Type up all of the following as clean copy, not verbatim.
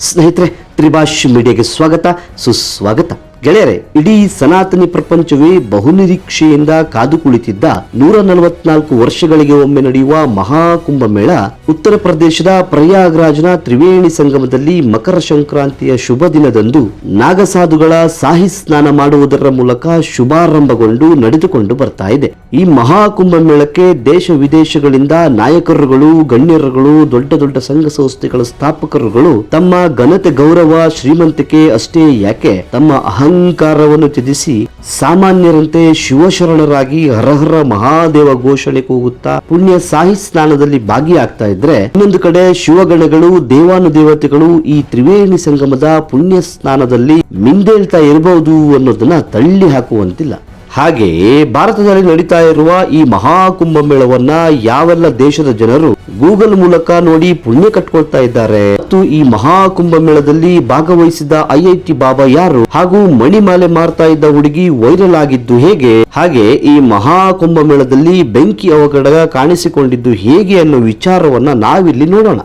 ಸ್ನೇಹಿತರೆ, ತ್ರಿಭಾಷ್ ಮೀಡಿಯಾಗೆ ಸ್ವಾಗತ ಸುಸ್ವಾಗತ. ಗೆಳೆಯರೆ, ಇಡೀ ಸನಾತನಿ ಪ್ರಪಂಚವೇ ಬಹುನಿರೀಕ್ಷೆಯಿಂದ ಕಾದು ಕುಳಿತಿದ್ದ 144 ವರ್ಷಗಳಿಗೆ ಒಮ್ಮೆ ನಡೆಯುವ ಮಹಾಕುಂಭಮೇಳ ಉತ್ತರ ಪ್ರದೇಶದ ಪ್ರಯಾಗ್ರಾಜ್ನ ತ್ರಿವೇಣಿ ಸಂಗಮದಲ್ಲಿ ಮಕರ ಸಂಕ್ರಾಂತಿಯ ಶುಭ ದಿನದಂದು ನಾಗಸಾಧುಗಳ ಸಾಹಿ ಸ್ನಾನ ಮಾಡುವುದರ ಮೂಲಕ ಶುಭಾರಂಭಗೊಂಡು ನಡೆದುಕೊಂಡು ಬರ್ತಾ ಇದೆ. ಈ ಮಹಾಕುಂಭಮೇಳಕ್ಕೆ ದೇಶ ವಿದೇಶಗಳಿಂದ ನಾಯಕರುಗಳು, ಗಣ್ಯರುಗಳು, ದೊಡ್ಡ ದೊಡ್ಡ ಸಂಘ ಸಂಸ್ಥೆಗಳ ಸ್ಥಾಪಕರುಗಳು ತಮ್ಮ ಘನತೆ, ಗೌರವ, ಶ್ರೀಮಂತಿಕೆ ಅಷ್ಟೇ ಯಾಕೆ ತಮ್ಮ ಅಹಂಕಾರವನ್ನು ತ್ಯಜಿಸಿ ಸಾಮಾನ್ಯರಂತೆ ಶಿವಶರಣರಾಗಿ ಹರಹರ ಮಹಾದೇವ ಘೋಷಣೆ ಕೂಗುತ್ತಾ ಪುಣ್ಯ ಸಾಹಿ ಸ್ನಾನದಲ್ಲಿ ಭಾಗಿಯಾಗ್ತಾ ಇದ್ರೆ, ಇನ್ನೊಂದು ಕಡೆ ಶಿವಗಣಗಳು, ದೇವಾನುದೇವತೆಗಳು ಈ ತ್ರಿವೇಣಿ ಸಂಗಮದ ಪುಣ್ಯ ಸ್ನಾನದಲ್ಲಿ ಮಿಂದೇಳ್ತಾ ಇರಬಹುದು ಅನ್ನೋದನ್ನ ತಳ್ಳಿ ಹಾಕುವಂತಿಲ್ಲ. ಹಾಗೆಯೇ ಭಾರತದಲ್ಲಿ ನಡೀತಾ ಇರುವ ಈ ಮಹಾಕುಂಭಮೇಳವನ್ನ ಯಾವೆಲ್ಲ ದೇಶದ ಜನರು ಗೂಗಲ್ ಮೂಲಕ ನೋಡಿ ಪುಣ್ಯ ಕಟ್ಕೊಳ್ತಾ ಇದ್ದಾರೆ ಮತ್ತು ಈ ಮಹಾಕುಂಭಮೇಳದಲ್ಲಿ ಭಾಗವಹಿಸಿದ IIT ಬಾಬಾ ಯಾರು ಹಾಗೂ ಮಣಿಮಾಲೆ ಮಾರ್ತಾ ಇದ್ದ ಹುಡುಗಿ ವೈರಲ್ ಆಗಿದ್ದು ಹೇಗೆ, ಹಾಗೆ ಈ ಮಹಾಕುಂಭಮೇಳದಲ್ಲಿ ಬೆಂಕಿ ಅವಘಡ ಕಾಣಿಸಿಕೊಂಡಿದ್ದು ಹೇಗೆ ಅನ್ನೋ ವಿಚಾರವನ್ನ ನಾವಿಲ್ಲಿ ನೋಡೋಣ.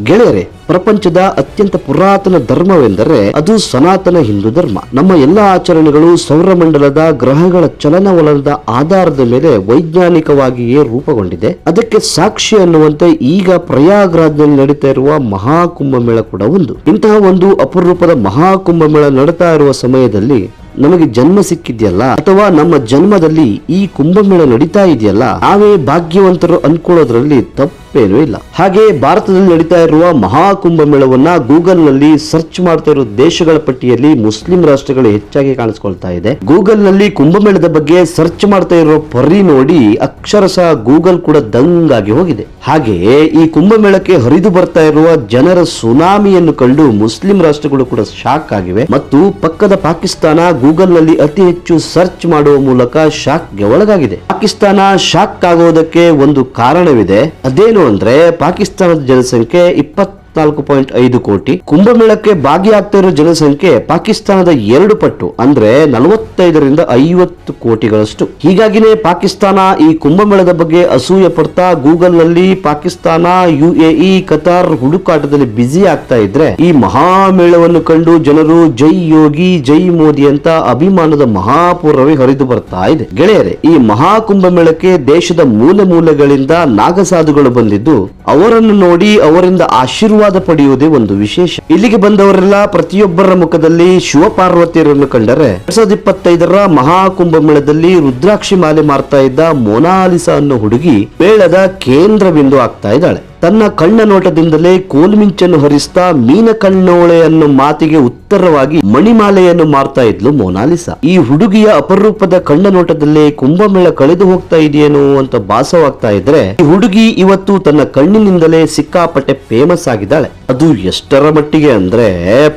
ಗೆಳೆಯರೆ, ಪ್ರಪಂಚದ ಅತ್ಯಂತ ಪುರಾತನ ಧರ್ಮವೆಂದರೆ ಅದು ಸನಾತನ ಹಿಂದೂ ಧರ್ಮ. ನಮ್ಮ ಎಲ್ಲಾ ಆಚರಣೆಗಳು ಸೌರಮಂಡಲದ ಗ್ರಹಗಳ ಚಲನವಲನದ ಆಧಾರದ ಮೇಲೆ ವೈಜ್ಞಾನಿಕವಾಗಿಯೇ ರೂಪುಗೊಂಡಿದೆ. ಅದಕ್ಕೆ ಸಾಕ್ಷಿ ಅನ್ನುವಂತೆ ಈಗ ಪ್ರಯಾಗ್ರಾಜ್ನಲ್ಲಿ ನಡೀತಾ ಇರುವ ಮಹಾಕುಂಭಮೇಳ ಕೂಡ ಒಂದು. ಇಂತಹ ಒಂದು ಅಪರೂಪದ ಮಹಾಕುಂಭಮೇಳ ನಡೀತಾ ಇರುವ ಸಮಯದಲ್ಲಿ ನಮಗೆ ಜನ್ಮ ಸಿಕ್ಕಿದ್ಯಲ್ಲ, ಅಥವಾ ನಮ್ಮ ಜನ್ಮದಲ್ಲಿ ಈ ಕುಂಭಮೇಳ ನಡೀತಾ ಇದೆಯಲ್ಲ, ನಾವೇ ಭಾಗ್ಯವಂತರು ಅನ್ಕೊಳ್ಳೋದ್ರಲ್ಲಿ ತಪ್ಪೇನೂ ಇಲ್ಲ. ಹಾಗೆ ಭಾರತದಲ್ಲಿ ನಡೀತಾ ಇರುವ ಮಹಾಕುಂಭಮೇಳವನ್ನ ಗೂಗಲ್ ನಲ್ಲಿ ಸರ್ಚ್ ಮಾಡ್ತಾ ಇರೋ ದೇಶಗಳ ಪಟ್ಟಿಯಲ್ಲಿ ಮುಸ್ಲಿಂ ರಾಷ್ಟ್ರಗಳು ಹೆಚ್ಚಾಗಿ ಕಾಣಿಸ್ಕೊಳ್ತಾ ಇದೆ. ಗೂಗಲ್ ನಲ್ಲಿ ಕುಂಭಮೇಳದ ಬಗ್ಗೆ ಸರ್ಚ್ ಮಾಡ್ತಾ ಇರೋ ಪರಿ ನೋಡಿ ಅಕ್ಷರಶಃ ಗೂಗಲ್ ಕೂಡ ದಂಗಾಗಿ ಹೋಗಿದೆ. ಹಾಗೆಯೇ ಈ ಕುಂಭಮೇಳಕ್ಕೆ ಹರಿದು ಬರ್ತಾ ಇರುವ ಜನರ ಸುನಾಮಿಯನ್ನು ಕಂಡು ಮುಸ್ಲಿಂ ರಾಷ್ಟ್ರಗಳು ಕೂಡ ಶಾಕ್ ಆಗಿವೆ ಮತ್ತು ಪಕ್ಕದ ಪಾಕಿಸ್ತಾನ ಗೂಗಲ್ ನಲ್ಲಿ ಅತಿ ಹೆಚ್ಚು ಸರ್ಚ್ ಮಾಡುವ ಮೂಲಕ ಶಾಕ್ಗೆ ಒಳಗಾಗಿದೆ. ಪಾಕಿಸ್ತಾನ ಶಾಕ್ ಆಗೋದಕ್ಕೆ ಒಂದು ಕಾರಣವಿದೆ. ಅದೇನು ಅಂದ್ರೆ ಪಾಕಿಸ್ತಾನದ ಜನಸಂಖ್ಯೆ 24.5 ಕೋಟಿ. ಕುಂಭಮೇಳಕ್ಕೆ ಭಾಗಿಯಾಗ್ತಾ ಇರೋ ಜನಸಂಖ್ಯೆ ಪಾಕಿಸ್ತಾನದ 2 ಪಟ್ಟು, ಅಂದ್ರೆ 45ರಿಂದ 50 ಕೋಟಿಗಳಷ್ಟು. ಹೀಗಾಗಿನೇ ಪಾಕಿಸ್ತಾನ ಈ ಕುಂಭಮೇಳದ ಬಗ್ಗೆ ಅಸೂಯೆ ಪಡ್ತಾ ಗೂಗಲ್ ನಲ್ಲಿ ಪಾಕಿಸ್ತಾನ, UAE, ಕತಾರ್ ಹುಡುಕಾಟದಲ್ಲಿ ಬ್ಯುಸಿ ಆಗ್ತಾ ಇದ್ರೆ, ಈ ಮಹಾಮೇಳವನ್ನು ಕಂಡು ಜನರು ಜೈ ಯೋಗಿ, ಜೈ ಮೋದಿ ಅಂತ ಅಭಿಮಾನದ ಮಹಾಪೂರ್ವವೇ ಹರಿದು ಬರ್ತಾ ಇದೆ. ಗೆಳೆಯರೆ, ಈ ಮಹಾಕುಂಭಮೇಳಕ್ಕೆ ದೇಶದ ಮೂಲೆ ಮೂಲೆಗಳಿಂದ ನಾಗಸಾಧುಗಳು ಬಂದಿದ್ದು ಅವರನ್ನು ನೋಡಿ ಅವರಿಂದ ಆಶೀರ್ವಾದ ಪಡೆಯುವುದೇ ಒಂದು ವಿಶೇಷ. ಇಲ್ಲಿಗೆ ಬಂದವರೆಲ್ಲ ಪ್ರತಿಯೊಬ್ಬರ ಮುಖದಲ್ಲಿ ಶಿವಪಾರ್ವತಿಯರನ್ನು ಕಂಡರೆ 2025ರ ಮಹಾಕುಂಭಮೇಳದಲ್ಲಿ ರುದ್ರಾಕ್ಷಿ ಮಾಲೆ ಮಾರ್ತಾ ಇದ್ದ ಮೊನಾಲಿಸಾ ಅನ್ನೋ ಹುಡುಗಿ ಮೇಳದ ಕೇಂದ್ರ ಬಿಂದು ಆಗ್ತಾ ಇದ್ದಾಳೆ. ತನ್ನ ಕಣ್ಣ ನೋಟದಿಂದಲೇ ಕೋಲ್ಮಿಂಚನ್ನು ಹರಿಸ್ತಾ ಮೀನ ಕಣ್ಣೋಳೆ ಅನ್ನೋ ಮಾತಿಗೆ ಉತ್ತರವಾಗಿ ಮಣಿಮಾಲೆಯನ್ನು ಮಾರ್ತಾ ಇದ್ಲು ಮೊನಾಲಿಸಾ. ಈ ಹುಡುಗಿಯ ಅಪರೂಪದ ಕಣ್ಣ ನೋಟದಲ್ಲೇ ಕುಂಭಮೇಳ ಕಳೆದು ಹೋಗ್ತಾ ಇದೆಯೇನೋ ಅಂತ ಭಾಸವಾಗ್ತಾ ಇದ್ರೆ, ಈ ಹುಡುಗಿ ಇವತ್ತು ತನ್ನ ಕಣ್ಣಿನಿಂದಲೇ ಸಿಕ್ಕಾಪಟ್ಟೆ ಫೇಮಸ್ ಆಗಿದ್ದಾಳೆ. ಅದು ಎಷ್ಟರ ಮಟ್ಟಿಗೆ ಅಂದ್ರೆ,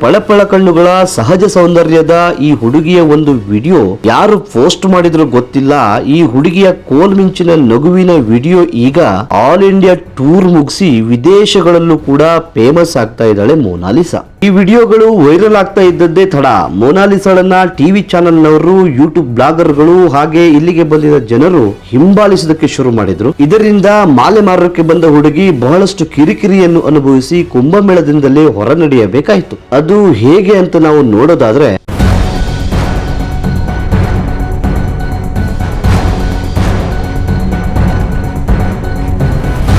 ಪಳಪಳ ಕಣ್ಣುಗಳ ಸಹಜ ಸೌಂದರ್ಯದ ಈ ಹುಡುಗಿಯ ಒಂದು ವಿಡಿಯೋ ಯಾರು ಪೋಸ್ಟ್ ಮಾಡಿದ್ರು ಗೊತ್ತಿಲ್ಲ. ಈ ಹುಡುಗಿಯ ಕೋಲ್ಮಿಂಚಿನ ನಗುವಿನ ವಿಡಿಯೋ ಈಗ ಆಲ್ ಇಂಡಿಯಾ ಟೂರ್ ಮುಗಿಸಿ ವಿದೇಶಗಳಲ್ಲೂ ಕೂಡ ಫೇಮಸ್ ಆಗ್ತಾ ಇದ್ದಾಳೆ ಮೊನಾಲಿಸಾ. ಈ ವಿಡಿಯೋಗಳು ವೈರಲ್ ಆಗ್ತಾ ಇದ್ದದ್ದೇ ತಡ ಮೊನಾಲಿಸಾಳನ್ನ ಟಿವಿ ಚಾನೆಲ್ ನವರು, ಯೂಟ್ಯೂಬ್ ಬ್ಲಾಗರ್ಗಳು ಹಾಗೆ ಇಲ್ಲಿಗೆ ಬಂದಿದ್ದ ಜನರು ಹಿಂಬಾಲಿಸೋದಕ್ಕೆ ಶುರು ಮಾಡಿದ್ರು. ಇದರಿಂದ ಮಾಲೆ ಮಾರಕ್ಕೆ ಬಂದ ಹುಡುಗಿ ಬಹಳಷ್ಟು ಕಿರಿಕಿರಿಯನ್ನು ಅನುಭವಿಸಿ ಕುಂಭಮೇಳದಿಂದಲೇ ಹೊರ ನಡೆಯಬೇಕಾಯಿತು. ಅದು ಹೇಗೆ ಅಂತ ನಾವು ನೋಡೋದಾದ್ರೆ,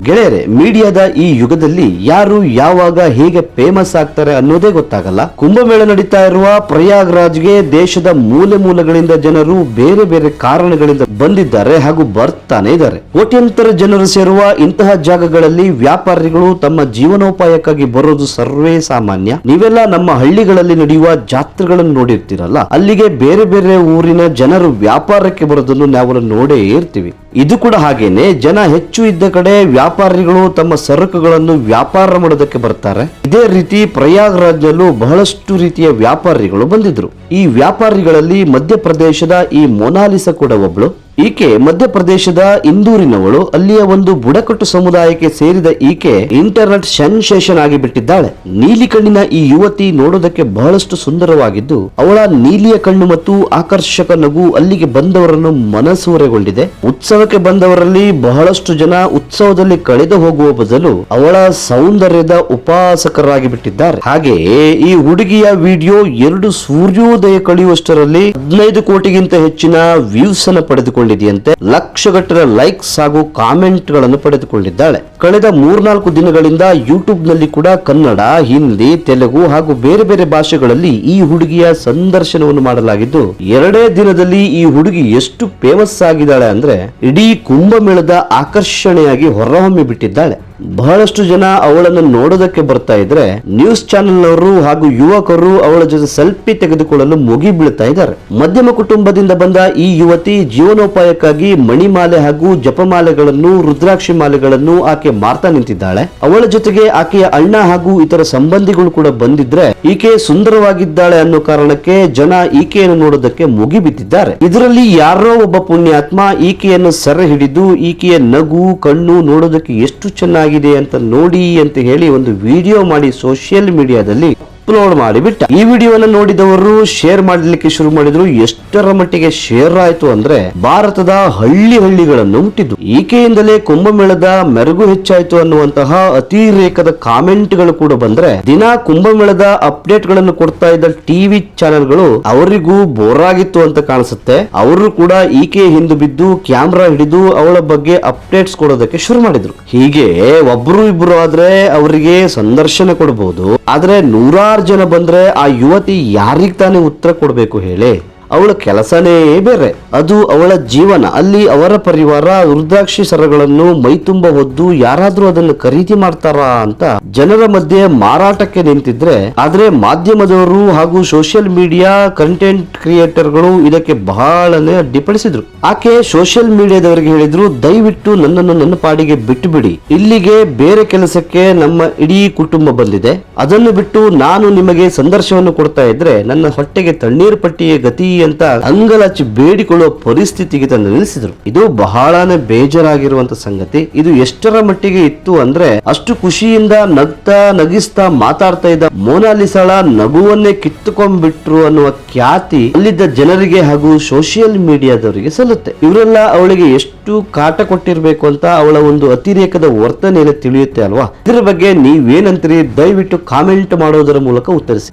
ಗೆಳೆಯರೆ, ಮೀಡಿಯಾದ ಈ ಯುಗದಲ್ಲಿ ಯಾರು ಯಾವಾಗ ಹೇಗೆ ಫೇಮಸ್ ಆಗ್ತಾರೆ ಅನ್ನೋದೇ ಗೊತ್ತಾಗಲ್ಲ. ಕುಂಭಮೇಳ ನಡೀತಾ ಇರುವ ಪ್ರಯಾಗ್ರಾಜ್ಗೆ ದೇಶದ ಮೂಲೆ ಮೂಲೆಗಳಿಂದ ಜನರು ಬೇರೆ ಬೇರೆ ಕಾರಣಗಳಿಂದ ಬಂದಿದ್ದಾರೆ ಹಾಗೂ ಬರ್ತಾನೆ ಇದ್ದಾರೆ. ಕೋಟ್ಯಂತರ ಜನರು ಸೇರುವ ಇಂತಹ ಜಾಗಗಳಲ್ಲಿ ವ್ಯಾಪಾರಿಗಳು ತಮ್ಮ ಜೀವನೋಪಾಯಕ್ಕಾಗಿ ಬರೋದು ಸರ್ವೇ ಸಾಮಾನ್ಯ. ನೀವೆಲ್ಲ ನಮ್ಮ ಹಳ್ಳಿಗಳಲ್ಲಿ ನಡೆಯುವ ಜಾತ್ರೆಗಳನ್ನು ನೋಡಿರ್ತೀರಲ್ಲ, ಅಲ್ಲಿಗೆ ಬೇರೆ ಬೇರೆ ಊರಿನ ಜನರು ವ್ಯಾಪಾರಕ್ಕೆ ಬರೋದನ್ನು ನಾವು ನೋಡೇ ಇರ್ತೀವಿ. ಇದು ಕೂಡ ಹಾಗೇನೆ, ಜನ ಹೆಚ್ಚು ಇದ್ದ ಕಡೆ ವ್ಯಾಪಾರಿಗಳು ತಮ್ಮ ಸರಕುಗಳನ್ನು ವ್ಯಾಪಾರ ಮಾಡೋದಕ್ಕೆ ಬರ್ತಾರೆ. ಇದೇ ರೀತಿ ಪ್ರಯಾಗ್ರಾಜ್ನಲ್ಲೂ ಬಹಳಷ್ಟು ರೀತಿಯ ವ್ಯಾಪಾರಿಗಳು ಬಂದಿದ್ರು. ಈ ವ್ಯಾಪಾರಿಗಳಲ್ಲಿ ಮಧ್ಯಪ್ರದೇಶದ ಈ ಮೊನಾಲಿಸಾ ಕೂಡ ಒಬ್ಳು. ಈಕೆ ಮಧ್ಯಪ್ರದೇಶದ ಇಂದೂರಿನವಳು. ಅಲ್ಲಿಯ ಒಂದು ಬುಡಕಟ್ಟು ಸಮುದಾಯಕ್ಕೆ ಸೇರಿದ ಈಕೆ ಇಂಟರ್ನೆಟ್ ಸೆನ್ಸೇಷನ್ ಆಗಿ ಬಿಟ್ಟಿದ್ದಾಳೆ. ನೀಲಿ ಕಣ್ಣಿನ ಈ ಯುವತಿ ನೋಡೋದಕ್ಕೆ ಬಹಳಷ್ಟು ಸುಂದರವಾಗಿದ್ದು, ಅವಳ ನೀಲಿಯ ಕಣ್ಣು ಮತ್ತು ಆಕರ್ಷಕ ನಗು ಅಲ್ಲಿಗೆ ಬಂದವರನ್ನು ಮನಸೂರೆಗೊಂಡಿದೆ. ಉತ್ಸವಕ್ಕೆ ಬಂದವರಲ್ಲಿ ಬಹಳಷ್ಟು ಜನ ಉತ್ಸವದಲ್ಲಿ ಕಳೆದು ಹೋಗುವ ಬದಲು ಅವಳ ಸೌಂದರ್ಯದ ಉಪಾಸಕರಾಗಿ ಬಿಟ್ಟಿದ್ದಾರೆ. ಹಾಗೆಯೇ ಈ ಹುಡುಗಿಯ ವಿಡಿಯೋ 2 ಸೂರ್ಯೋದಯ ಕಳೆಯುವಷ್ಟರಲ್ಲಿ 15 ಕೋಟಿಗಿಂತ ಹೆಚ್ಚಿನ ವ್ಯೂಸ್ ಅನ್ನು ಪಡೆದುಕೊಂಡಿದೆಯಂತೆ. ಲಕ್ಷಗಟ್ಟಲೆ ಲೈಕ್ಸ್ ಹಾಗೂ ಕಾಮೆಂಟ್ ಗಳನ್ನು ಪಡೆದುಕೊಂಡಿದ್ದಾಳೆ. ಕಳೆದ 3-4 ದಿನಗಳಿಂದ ಯೂಟ್ಯೂಬ್ ನಲ್ಲಿ ಕೂಡ ಕನ್ನಡ, ಹಿಂದಿ, ತೆಲುಗು ಹಾಗೂ ಬೇರೆ ಬೇರೆ ಭಾಷೆಗಳಲ್ಲಿ ಈ ಹುಡುಗಿಯ ಸಂದರ್ಶನವನ್ನು ಮಾಡಲಾಗಿದ್ದು, 2 ದಿನದಲ್ಲಿ ಈ ಹುಡುಗಿ ಎಷ್ಟು ಫೇಮಸ್ ಆಗಿದ್ದಾಳೆ ಅಂದ್ರೆ ಇಡೀ ಕುಂಭಮೇಳದ ಆಕರ್ಷಣೆಯಾಗಿ ಹೊರಹೊಮ್ಮಿ ಬಿಟ್ಟಿದ್ದಾಳೆ. ಬಹಳಷ್ಟು ಜನ ಅವಳನ್ನು ನೋಡೋದಕ್ಕೆ ಬರ್ತಾ ಇದ್ರೆ ನ್ಯೂಸ್ ಚಾನೆಲ್ ನವರು ಹಾಗೂ ಯುವಕರು ಅವಳ ಜೊತೆ ಸೆಲ್ಫಿ ತೆಗೆದುಕೊಳ್ಳಲು ಮುಗಿ ಬೀಳ್ತಾ ಇದ್ದಾರೆ. ಮಧ್ಯಮ ಕುಟುಂಬದಿಂದ ಬಂದ ಈ ಯುವತಿ ಜೀವನೋಪಾಯಕ್ಕಾಗಿ ಮಣಿಮಾಲೆ ಹಾಗೂ ಜಪಮಾಲೆಗಳನ್ನು, ರುದ್ರಾಕ್ಷಿ ಮಾಲೆಗಳನ್ನು ಆಕೆ ಮಾರ್ತಾ ನಿಂತಿದ್ದಾಳೆ. ಅವಳ ಜೊತೆಗೆ ಆಕೆಯ ಅಣ್ಣ ಹಾಗೂ ಇತರ ಸಂಬಂಧಿಗಳು ಕೂಡ ಬಂದಿದ್ರೆ ಈಕೆ ಸುಂದರವಾಗಿದ್ದಾಳೆ ಅನ್ನೋ ಕಾರಣಕ್ಕೆ ಜನ ಈಕೆಯನ್ನು ನೋಡೋದಕ್ಕೆ ಮುಗಿ ಬಿದ್ದಿದ್ದಾರೆ. ಇದರಲ್ಲಿ ಯಾರೋ ಒಬ್ಬ ಪುಣ್ಯಾತ್ಮ ಈಕೆಯನ್ನು ಸೆರೆ ಹಿಡಿದು ಈಕೆಯ ನಗು, ಕಣ್ಣು ನೋಡೋದಕ್ಕೆ ಎಷ್ಟು ಚೆನ್ನಾಗಿದೆ ಅಂತ ನೋಡಿ ಅಂತ ಹೇಳಿ ಒಂದು ವಿಡಿಯೋ ಮಾಡಿ ಸೋಷಿಯಲ್ ಮೀಡಿಯಾದಲ್ಲಿ ಅಪ್ಲೋಡ್ ಮಾಡಿಬಿಟ್ಟ. ಈ ವಿಡಿಯೋವನ್ನು ನೋಡಿದವರು ಶೇರ್ ಮಾಡಲಿಕ್ಕೆ ಶುರು ಮಾಡಿದ್ರು. ಎಷ್ಟರ ಮಟ್ಟಿಗೆ ಶೇರ್ ಆಯ್ತು ಅಂದ್ರೆ ಭಾರತದ ಹಳ್ಳಿಗಳನ್ನು ಮುಟ್ಟಿದ್ದು. ಈಕೆಯಿಂದಲೇ ಕುಂಭಮೇಳದ ಮೆರುಗು ಹೆಚ್ಚಾಯ್ತು ಅನ್ನುವಂತಹ ಅತಿರೇಕದ ಕಾಮೆಂಟ್ ಗಳು ಕೂಡ ಬಂದ್ರೆ, ದಿನ ಕುಂಭಮೇಳದ ಅಪ್ಡೇಟ್ ಗಳನ್ನು ಕೊಡ್ತಾ ಇದ್ದ ಟಿವಿ ಚಾನೆಲ್ಗಳು ಅವರಿಗೂ ಬೋರ್ ಆಗಿತ್ತು ಅಂತ ಕಾಣಿಸುತ್ತೆ. ಅವರು ಕೂಡ ಈಕೆ ಹಿಂದೆ ಬಿದ್ದು ಕ್ಯಾಮ್ರಾ ಹಿಡಿದು ಅವಳ ಬಗ್ಗೆ ಅಪ್ಡೇಟ್ಸ್ ಕೊಡೋದಕ್ಕೆ ಶುರು ಮಾಡಿದ್ರು. ಹೀಗೆ ಒಬ್ರು ಇಬ್ರು ಆದ್ರೆ ಅವರಿಗೆ ಸಂದರ್ಶನ ಕೊಡಬಹುದು, ಆದ್ರೆ 100 ಜನ ಬಂದ್ರೆ ಆ ಯುವತಿ ಯಾರಿಗ್ ತಾನೇ ಉತ್ತರ ಕೊಡ್ಬೇಕು ಹೇಳಿ? ಅವಳ ಕೆಲಸನೇ ಬೇರೆ, ಅದು ಅವಳ ಜೀವನ. ಅಲ್ಲಿ ಅವರ ಪರಿವಾರ ರುದ್ರಾಕ್ಷಿ ಸರಗಳನ್ನು ಮೈತುಂಬ ಹೊದ್ದು ಯಾರಾದ್ರೂ ಅದನ್ನು ಖರೀದಿ ಮಾಡ್ತಾರಾ ಅಂತ ಜನರ ಮಧ್ಯೆ ಮಾರಾಟಕ್ಕೆ ನಿಂತಿದ್ರೆ, ಆದ್ರೆ ಮಾಧ್ಯಮದವರು ಹಾಗೂ ಸೋಷಿಯಲ್ ಮೀಡಿಯಾ ಕಂಟೆಂಟ್ ಕ್ರಿಯೇಟರ್ಗಳು ಇದಕ್ಕೆ ಬಹಳನೇ ಅಡ್ಡಿಪಡಿಸಿದ್ರು. ಆಕೆ ಸೋಷಿಯಲ್ ಮೀಡಿಯಾದವರಿಗೆ ಹೇಳಿದ್ರು, ದಯವಿಟ್ಟು ನನ್ನನ್ನು ನನ್ನ ಪಾಡಿಗೆ ಬಿಟ್ಟು ಬಿಡಿ, ಇಲ್ಲಿಗೆ ಬೇರೆ ಕೆಲಸಕ್ಕೆ ನಮ್ಮ ಇಡೀ ಕುಟುಂಬ ಬಂದಿದೆ, ಅದನ್ನು ಬಿಟ್ಟು ನಾನು ನಿಮಗೆ ಸಂದರ್ಶನವನ್ನು ಕೊಡ್ತಾ ಇದ್ರೆ ನನ್ನ ಹೊಟ್ಟೆಗೆ ತಣ್ಣೀರು ಪಟ್ಟಿಯ ಗತಿ ಅಂತ ಅಂಗಲಾಚಿ ಬೇಡಿಕೊಳ್ಳುವ ಪರಿಸ್ಥಿತಿಗೆ ತಂದು ನಿಲ್ಲಿಸಿದ್ರು. ಇದು ಬಹಳನೇ ಬೇಜಾರಾಗಿರುವಂತ ಸಂಗತಿ. ಇದು ಎಷ್ಟರ ಮಟ್ಟಿಗೆ ಇತ್ತು ಅಂದ್ರೆ ಅಷ್ಟು ಖುಷಿಯಿಂದ ನಗ್ತಾ ನಗಿಸ್ತಾ ಮಾತಾಡ್ತಾ ಇದ್ದ ಮೋನಾಲಿಸಾಳ ನಗುವನ್ನೇ ಕಿತ್ತುಕೊಂಡ್ಬಿಟ್ರು ಅನ್ನುವ ಖ್ಯಾತಿ ಅಲ್ಲಿದ್ದ ಜನರಿಗೆ ಹಾಗೂ ಸೋಷಿಯಲ್ ಮೀಡಿಯಾದವರಿಗೆ ಸಲ್ಲುತ್ತೆ. ಇವರೆಲ್ಲ ಅವಳಿಗೆ ಎಷ್ಟು ಕಾಟ ಕೊಟ್ಟಿರ್ಬೇಕು ಅಂತ ಅವಳ ಒಂದು ಅತಿರೇಕದ ವರ್ತನೆಯನ್ನು ತಿಳಿಯುತ್ತೆ ಅಲ್ವಾ? ಇದರ ಬಗ್ಗೆ ನೀವೇನಂತೀರಿ? ದಯವಿಟ್ಟು ಕಾಮೆಂಟ್ ಮಾಡೋದರ ಮೂಲಕ ಉತ್ತರಿಸಿ.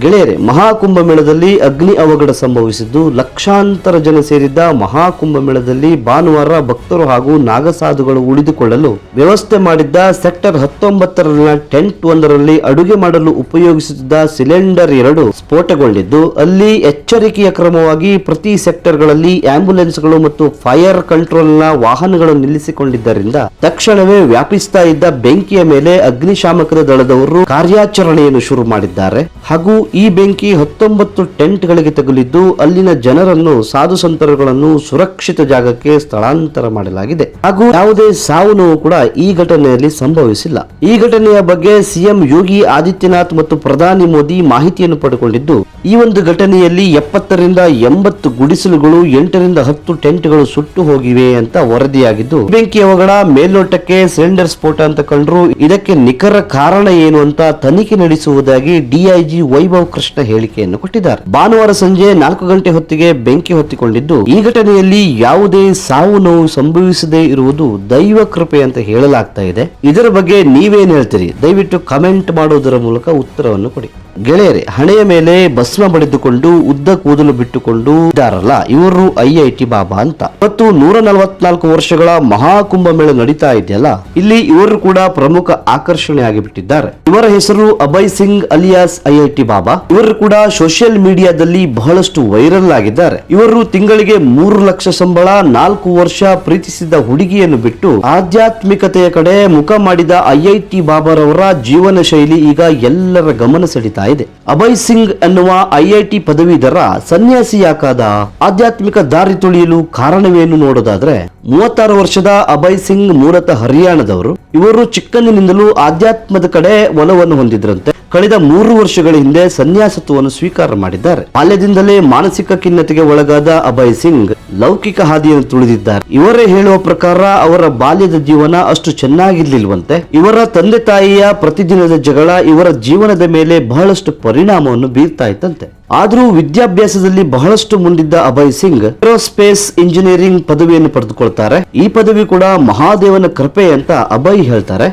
ಗೆಳೆಯರೆ, ಮಹಾಕುಂಭಮೇಳದಲ್ಲಿ ಅಗ್ನಿ ಅವಘಡ ಸಂಭವಿಸಿದ್ದು ಲಕ್ಷಾಂತರ ಜನ ಸೇರಿದ್ದ ಮಹಾಕುಂಭಮೇಳದಲ್ಲಿ ಭಾನುವಾರ ಭಕ್ತರು ಹಾಗೂ ನಾಗಸಾಧುಗಳು ಉಳಿದುಕೊಳ್ಳಲು ವ್ಯವಸ್ಥೆ ಮಾಡಿದ್ದ ಸೆಕ್ಟರ್ 19 ಟೆಂಟ್ ಒಂದರಲ್ಲಿ ಅಡುಗೆ ಮಾಡಲು ಉಪಯೋಗಿಸುತ್ತಿದ್ದ ಸಿಲಿಂಡರ್ 2 ಸ್ಫೋಟಗೊಂಡಿದ್ದು, ಅಲ್ಲಿ ಎಚ್ಚರಿಕೆಯ ಕ್ರಮವಾಗಿ ಪ್ರತಿ ಸೆಕ್ಟರ್ಗಳಲ್ಲಿ ಆಂಬ್ಯುಲೆನ್ಸ್ಗಳು ಮತ್ತು ಫೈರ್ ಕಂಟ್ರೋಲ್ನ ವಾಹನಗಳು ನಿಲ್ಲಿಸಿಕೊಂಡಿದ್ದರಿಂದ ತಕ್ಷಣವೇ ವ್ಯಾಪಿಸ್ತಾ ಇದ್ದ ಬೆಂಕಿಯ ಮೇಲೆ ಅಗ್ನಿಶಾಮಕ ದಳದವರು ಕಾರ್ಯಾಚರಣೆಯನ್ನು ಶುರು ಮಾಡಿದ್ದಾರೆ. ಹಾಗೂ ಈ ಬೆಂಕಿ 19 ಟೆಂಟ್ಗಳಿಗೆ ತಗುಲಿದ್ದು ಅಲ್ಲಿನ ಜನರನ್ನು, ಸಾಧು ಸಂತರುಗಳನ್ನು ಸುರಕ್ಷಿತ ಜಾಗಕ್ಕೆ ಸ್ಥಳಾಂತರ ಮಾಡಲಾಗಿದೆ. ಹಾಗೂ ಯಾವುದೇ ಸಾವು ನೋವು ಕೂಡ ಈ ಘಟನೆಯಲ್ಲಿ ಸಂಭವಿಸಿಲ್ಲ. ಈ ಘಟನೆಯ ಬಗ್ಗೆ ಸಿಎಂ ಯೋಗಿ ಆದಿತ್ಯನಾಥ್ ಮತ್ತು ಪ್ರಧಾನಿ ಮೋದಿ ಮಾಹಿತಿಯನ್ನು ಪಡೆದುಕೊಂಡಿದ್ದು, ಈ ಒಂದು ಘಟನೆಯಲ್ಲಿ 70ರಿಂದ 80 ಗುಡಿಸಲುಗಳು, 8ರಿಂದ 10 ಟೆಂಟ್ಗಳು ಸುಟ್ಟು ಹೋಗಿವೆ ಅಂತ ವರದಿಯಾಗಿದ್ದು, ಬೆಂಕಿ ಅವಘಡ ಮೇಲ್ನೋಟಕ್ಕೆ ಸಿಲಿಂಡರ್ ಸ್ಫೋಟ ಅಂತ ಕಂಡ್ರು. ಇದಕ್ಕೆ ನಿಖರ ಕಾರಣ ಏನು ಅಂತ ತನಿಖೆ ನಡೆಸುವುದಾಗಿ ಡಿಐಜಿ ವೈಭವ್ ಕೃಷ್ಣ ಹೇಳಿಕೆಯನ್ನು ಕೊಟ್ಟಿದ್ದಾರೆ. ಭಾನುವಾರ ಸಂಜೆ 4 ಗಂಟೆ ಹೊತ್ತಿಗೆ ಬೆಂಕಿ ಹೊತ್ತಿಕೊಂಡಿದ್ದು, ಈ ಘಟನೆಯಲ್ಲಿ ಯಾವುದೇ ಸಾವು ನೋವು ಸಂಭವಿಸದೇ ಇರುವುದು ದೈವ ಕೃಪೆ ಅಂತ ಹೇಳಲಾಗ್ತಾ ಇದೆ. ಇದರ ಬಗ್ಗೆ ನೀವೇನ್ ಹೇಳ್ತೀರಿ? ದಯವಿಟ್ಟು ಕಮೆಂಟ್ ಮಾಡೋದರ ಮೂಲಕ ಉತ್ತರವನ್ನು ಕೊಡಿ. ಗೆಳೆಯರೆ, ಹಣೆಯ ಮೇಲೆ ಭಸ್ಮ ಬಡಿದುಕೊಂಡು ಉದ್ದ ಕೂದಲು ಬಿಟ್ಟುಕೊಂಡು ಇದ್ದಾರಲ್ಲ, ಇವರು IIT ಬಾಬಾ ಅಂತ. ಮತ್ತು 144 ವರ್ಷಗಳ ಮಹಾಕುಂಭಮೇಳ ನಡೀತಾ ಇದೆಯಲ್ಲ, ಇಲ್ಲಿ ಇವರು ಕೂಡ ಪ್ರಮುಖ ಆಕರ್ಷಣೆ ಆಗಿಬಿಟ್ಟಿದ್ದಾರೆ. ಇವರ ಹೆಸರು ಅಭಯ್ ಸಿಂಗ್ ಅಲಿಯಾಸ್ IIT ಬಾಬಾ. ಇವರು ಕೂಡ ಸೋಷಿಯಲ್ ಮೀಡಿಯಾದಲ್ಲಿ ಬಹಳಷ್ಟು ವೈರಲ್ ಆಗಿದ್ದಾರೆ. ಇವರು ತಿಂಗಳಿಗೆ 3 ಲಕ್ಷ ಸಂಬಳ, 4 ವರ್ಷ ಪ್ರೀತಿಸಿದ ಹುಡುಗಿಯನ್ನು ಬಿಟ್ಟು ಆಧ್ಯಾತ್ಮಿಕತೆಯ ಕಡೆ ಮುಖ ಮಾಡಿದ IIT ಬಾಬಾರವರ ಜೀವನ ಶೈಲಿ ಈಗ ಎಲ್ಲರ ಗಮನ ಸೆಳೀತಾ ಇದೆ. ಅಭಯ್ ಸಿಂಗ್ ಎನ್ನುವ IIT ಪದವೀಧರ ಸನ್ಯಾಸಿ ಯಾಕಾದ? ಆಧ್ಯಾತ್ಮಿಕ ದಾರಿ ತುಳಿಯಲು ಕಾರಣವೇನು ನೋಡೋದಾದ್ರೆ, 36 ವರ್ಷದ ಅಭಯ್ ಸಿಂಗ್ ಮೂಲತಃ ಹರಿಯಾಣದವರು. ಇವರು ಚಿಕ್ಕಂದಿನಿಂದಲೂ ಆಧ್ಯಾತ್ಮದ ಕಡೆ ಒಲವನ್ನು ಹೊಂದಿದ್ರಂತೆ. ಕಳೆದ 3 ವರ್ಷಗಳ ಹಿಂದೆ ಸನ್ಯಾಸತ್ವವನ್ನು ಸ್ವೀಕಾರ ಮಾಡಿದ್ದಾರೆ. ಬಾಲ್ಯದಿಂದಲೇ ಮಾನಸಿಕ ಖಿನ್ನತೆಗೆ ಒಳಗಾದ ಅಭಯ್ ಸಿಂಗ್ ಲೌಕಿಕ ಹಾದಿಯನ್ನು ತುಳಿದಿದ್ದಾರೆ. ಇವರೇ ಹೇಳುವ ಪ್ರಕಾರ ಅವರ ಬಾಲ್ಯದ ಜೀವನ ಅಷ್ಟು ಚೆನ್ನಾಗಿರ್ಲಿಲ್ವಂತೆ. ಇವರ ತಂದೆ ತಾಯಿಯ ಪ್ರತಿದಿನದ ಜಗಳ ಇವರ ಜೀವನದ ಮೇಲೆ ಬಹಳಷ್ಟು ಪರಿಣಾಮವನ್ನು ಬೀರ್ತಾ ಇತ್ತಂತೆ. ಆದರೂ ವಿದ್ಯಾಭ್ಯಾಸದಲ್ಲಿ ಬಹಳಷ್ಟು ಮುಂದಿದ್ದ ಅಭಯ್ ಸಿಂಗ್ ಏರೋಸ್ಪೇಸ್ ಇಂಜಿನಿಯರಿಂಗ್ ಪದವಿಯನ್ನು ಪಡೆದುಕೊಳ್ತಾರೆ. ಈ ಪದವಿ ಕೂಡ ಮಹಾದೇವನ ಕೃಪೆ ಅಂತ ಅಭಯ್ ಹೇಳ್ತಾರೆ.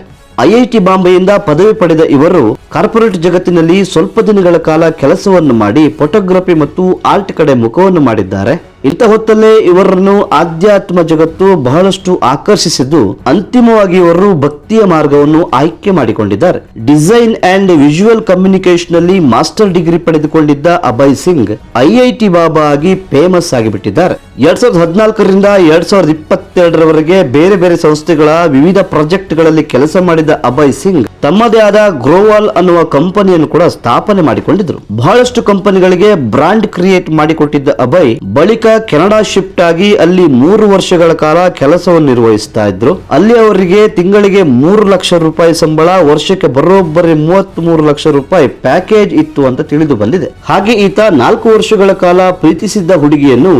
ಐಐಟಿ ಬಾಂಬೆಯಿಂದ ಪದವಿ ಪಡೆದ ಇವರು ಕಾರ್ಪೊರೇಟ್ ಜಗತ್ತಿನಲ್ಲಿ ಸ್ವಲ್ಪ ದಿನಗಳ ಕಾಲ ಕೆಲಸವನ್ನು ಮಾಡಿ ಫೋಟೋಗ್ರಫಿ ಮತ್ತು ಆರ್ಟ್ ಕಡೆ ಮುಖವನ್ನು ಮಾಡಿದ್ದಾರೆ. ಇಂಥ ಹೊತ್ತಲ್ಲೇ ಇವರನ್ನು ಆಧ್ಯಾತ್ಮ ಜಗತ್ತು ಬಹಳಷ್ಟು ಆಕರ್ಷಿಸಿದ್ದು ಅಂತಿಮವಾಗಿ ಇವರು ಭಕ್ತಿಯ ಮಾರ್ಗವನ್ನು ಆಯ್ಕೆ ಮಾಡಿಕೊಂಡಿದ್ದಾರೆ. ಡಿಸೈನ್ ಅಂಡ್ ವಿಜುವಲ್ ಕಮ್ಯುನಿಕೇಶನ್ ನಲ್ಲಿ ಮಾಸ್ಟರ್ ಡಿಗ್ರಿ ಪಡೆದುಕೊಂಡಿದ್ದ ಅಭಯ್ ಸಿಂಗ್ ಐಐಟಿ ಬಾಬಾ ಆಗಿ ಫೇಮಸ್ ಆಗಿಬಿಟ್ಟಿದ್ದಾರೆ. 2014ರಿಂದ 2022ರವರೆಗೆ ಬೇರೆ ಬೇರೆ ಸಂಸ್ಥೆಗಳ ವಿವಿಧ ಪ್ರಾಜೆಕ್ಟ್ ಗಳಲ್ಲಿ ಕೆಲಸ ಮಾಡಿದ ಅಭಯ್ ಸಿಂಗ್ ತಮ್ಮದೇ ಆದ ಗ್ರೋವಾಲ್ ಅನ್ನುವ ಕಂಪನಿಯನ್ನು ಕೂಡ ಸ್ಥಾಪನೆ ಮಾಡಿಕೊಂಡಿದ್ರು. ಬಹಳಷ್ಟು ಕಂಪನಿಗಳಿಗೆ ಬ್ರಾಂಡ್ ಕ್ರಿಯೇಟ್ ಮಾಡಿಕೊಟ್ಟಿದ್ದ ಅಭಯ್ ಬಳಿಕ ಕೆನಡಾ ಶಿಫ್ಟ್ ಆಗಿ ಅಲ್ಲಿ 3 ವರ್ಷಗಳ ಕಾಲ ಕೆಲಸವನ್ನು ನಿರ್ವಹಿಸ್ತಾ ಇದ್ರು. ಅಲ್ಲಿ ಅವರಿಗೆ ತಿಂಗಳಿಗೆ 3 ಲಕ್ಷ ರೂಪಾಯಿ ಸಂಬಳ, ವರ್ಷಕ್ಕೆ ಬರೋಬ್ಬರಿ 33 ಲಕ್ಷ ರೂಪಾಯಿ ಪ್ಯಾಕೇಜ್ ಇತ್ತು ಅಂತ ತಿಳಿದು ಬಂದಿದೆ. ಹಾಗೆ ಈತ 4 ವರ್ಷಗಳ ಕಾಲ ಪ್ರೀತಿಸಿದ್ದ ಹುಡುಗಿಯನ್ನು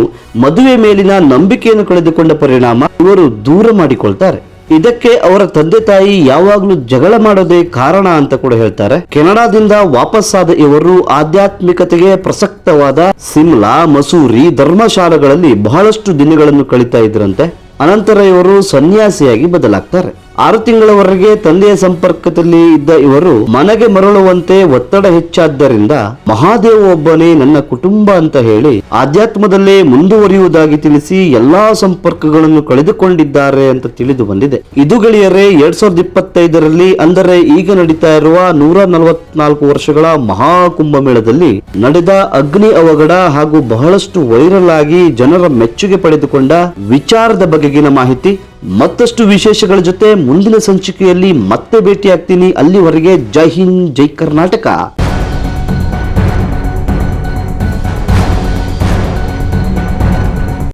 ಮದುವೆ ಮೇಲಿನ ನಂಬಿಕೆಯನ್ನು ಕಳೆದುಕೊಂಡ ಪರಿಣಾಮ ಇವರು ದೂರ ಮಾಡಿಕೊಳ್ತಾರೆ. ಇದಕ್ಕೆ ಅವರ ತಂದೆ ತಾಯಿ ಯಾವಾಗ್ಲೂ ಜಗಳ ಮಾಡೋದೇ ಕಾರಣ ಅಂತ ಕೂಡ ಹೇಳ್ತಾರೆ. ಕೆನಡಾದಿಂದ ವಾಪಸ್ಸಾದ ಇವರು ಆಧ್ಯಾತ್ಮಿಕತೆಗೆ ಪ್ರಸಕ್ತವಾದ ಸಿಮ್ಲಾ, ಮಸೂರಿ ಧರ್ಮಶಾಲೆಗಳಲ್ಲಿ ಬಹಳಷ್ಟು ದಿನಗಳನ್ನು ಕಳೀತಾ ಇದ್ರಂತೆ. ಅನಂತರ ಇವರು ಸನ್ಯಾಸಿಯಾಗಿ ಬದಲಾಗ್ತಾರೆ. 6 ತಿಂಗಳವರೆಗೆ ತಂದೆಯ ಸಂಪರ್ಕದಲ್ಲಿ ಇದ್ದ ಇವರು ಮನೆಗೆ ಮರಳುವಂತೆ ಒತ್ತಡ ಹೆಚ್ಚಾದ್ದರಿಂದ ಮಹಾದೇವ ಒಬ್ಬನೇ ನನ್ನ ಕುಟುಂಬ ಅಂತ ಹೇಳಿ ಆಧ್ಯಾತ್ಮದಲ್ಲೇ ಮುಂದುವರಿಯುವುದಾಗಿ ತಿಳಿಸಿ ಎಲ್ಲಾ ಸಂಪರ್ಕಗಳನ್ನು ಕಳೆದುಕೊಂಡಿದ್ದಾರೆ ಅಂತ ತಿಳಿದು ಬಂದಿದೆ. ಇದು ಗೆಳೆಯರೇ 2025ರಲ್ಲಿ ಅಂದರೆ ಈಗ ನಡೀತಾ ಇರುವ 144 ವರ್ಷಗಳ ಮಹಾಕುಂಭಮೇಳದಲ್ಲಿ ನಡೆದ ಅಗ್ನಿ ಅವಘಡ ಹಾಗೂ ಬಹಳಷ್ಟು ವೈರಲ್ ಆಗಿ ಜನರ ಮೆಚ್ಚುಗೆ ಪಡೆದುಕೊಂಡ ವಿಚಾರದ ಬಗೆಗಿನ ಮಾಹಿತಿ. ಮತ್ತಷ್ಟು ವಿಶೇಷಗಳ ಜೊತೆ ಮುಂದಿನ ಸಂಚಿಕೆಯಲ್ಲಿ ಮತ್ತೆ ಭೇಟಿಯಾಗ್ತೀನಿ. ಅಲ್ಲಿವರೆಗೆ ಜೈ ಹಿಂದ್, ಜೈ ಕರ್ನಾಟಕ.